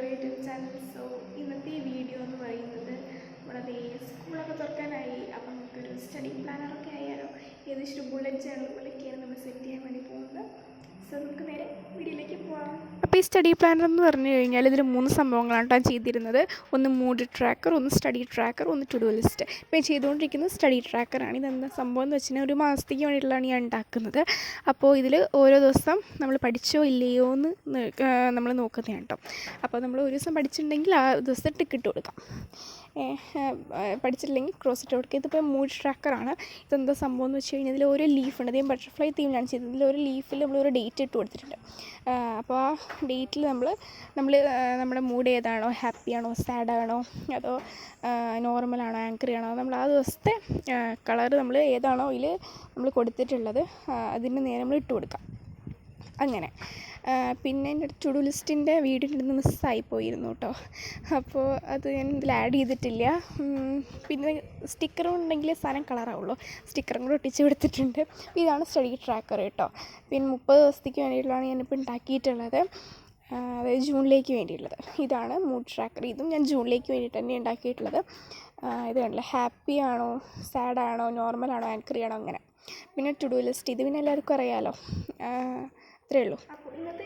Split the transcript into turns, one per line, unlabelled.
Your YouTube channel. So ഇന്നത്തെ video എന്ന് പറയുന്നത് നമ്മുടെ സ്കൂളൊക്കെ തുറക്കാനായി. അപ്പം നമുക്കൊരു സ്റ്റഡി പ്ലാനറൊക്കെ ആയാലോ. ഏകദേശം ബുള്ളറ്റ് ജേണലുകളൊക്കെയാണ് നമ്മൾ സെറ്റ് ചെയ്യാൻ വേണ്ടി പോകുന്നത്. സോ നമുക്ക് നേരെ വീഡിയോയിലേക്ക് പോകാം. അപ്പോൾ ഈ സ്റ്റഡി പ്ലാനർ എന്ന് പറഞ്ഞു കഴിഞ്ഞാൽ ഇതിൽ 3 സംഭവങ്ങളാണ് ഞാൻ ചെയ്തിരുന്നത്. ഒന്ന് മൂഡ് ട്രാക്കർ, ഒന്ന് സ്റ്റഡി ട്രാക്കർ, ഒന്ന് ടു ഡു ലിസ്റ്റ്. ഇപ്പോൾ ഞാൻ ചെയ്തുകൊണ്ടിരിക്കുന്നത് സ്റ്റഡി ട്രാക്കറാണ്. ഇതെന്താ സംഭവം എന്ന് വെച്ചാൽ ഒരു മാസത്തേക്ക് വേണ്ടിയിട്ടുള്ളതാണ് ഞാൻ ഉണ്ടാക്കുന്നത്. അപ്പോൾ ഇതിൽ ഓരോ ദിവസം നമ്മൾ പഠിച്ചോ ഇല്ലയോ എന്ന് നമ്മൾ നോക്കുന്നതാണ് കേട്ടോ. അപ്പോൾ നമ്മൾ ഒരു ദിവസം പഠിച്ചിട്ടുണ്ടെങ്കിൽ ആ ദിവസത്തെ ടിക്ക് ഇട്ട് കൊടുക്കാം. പഠിച്ചിട്ടില്ലെങ്കിൽ ക്രോസ് ഇട്ട് കൊടുക്കുക. ഇതിപ്പോൾ മൂഡ് ട്രാക്കറാണ്. ഇതെന്താ സംഭവം എന്ന് വെച്ച് കഴിഞ്ഞാൽ ഇതിൽ ഓരോ ലീഫുണ്ട്. അധികം ബട്ടർഫ്ലൈ തീമിലാണ് ചെയ്തത്. ഇതിൽ ഒരു ലീഫിൽ നമ്മളൊരു ഡേറ്റ് ഇട്ട് കൊടുത്തിട്ടുണ്ട്. അപ്പോൾ ആ ഡേറ്റിൽ നമ്മൾ നമ്മുടെ മൂഡ് ഏതാണോ, ഹാപ്പിയാണോ, സാഡാണോ, അതോ നോർമലാണോ, ആങ്കറി ആണോ, നമ്മൾ ആ ദിവസത്തെ കളർ നമ്മൾ ഏതാണോ ഇതിൽ നമ്മൾ കൊടുത്തിട്ടുള്ളത് അതിന് നേരെ നമ്മൾ ഇട്ട് കൊടുക്കാം. അങ്ങനെ പിന്നെ എൻ്റെ ടു ഡു ലിസ്റ്റിൻ്റെ വീഡിയോ ഇടുന്ന മിസ്സായിപ്പോയിരുന്നു കേട്ടോ. അപ്പോൾ അത് ഞാൻ ഇതിൽ ആഡ് ചെയ്തിട്ടില്ല. പിന്നെ സ്റ്റിക്കറും ഉണ്ടെങ്കിൽ സാധനം കളറാവുള്ളൂ. സ്റ്റിക്കറും കൂടെ ഒട്ടിച്ച് കൊടുത്തിട്ടുണ്ട്. ഇതാണ് സ്റ്റഡി ട്രാക്കർ കേട്ടോ. പിന്നെ 30 ദിവസത്തേക്ക് വേണ്ടിയിട്ടുള്ളതാണ് ഞാനിപ്പോൾ ഉണ്ടാക്കിയിട്ടുള്ളത്. അതായത് ജൂണിലേക്ക് വേണ്ടിയുള്ളത്. ഇതാണ് മൂഡ് ട്രാക്കർ. ഇതും ഞാൻ ജൂണിലേക്ക് വേണ്ടിയിട്ട് തന്നെ ഉണ്ടാക്കിയിട്ടുള്ളത്. ഇത് കണ്ടില്ല, ഹാപ്പി ആണോ, സാഡാണോ, നോർമലാണോ, ആങ്കറി ആണോ, അങ്ങനെ. പിന്നെ ടു ഡു ലിസ്റ്റ്, ഇത് പിന്നെ എല്ലാവർക്കും അറിയാമല്ലോ. അത്രയേ ഉള്ളൂ. അപ്പോൾ ഇന്നത്തെ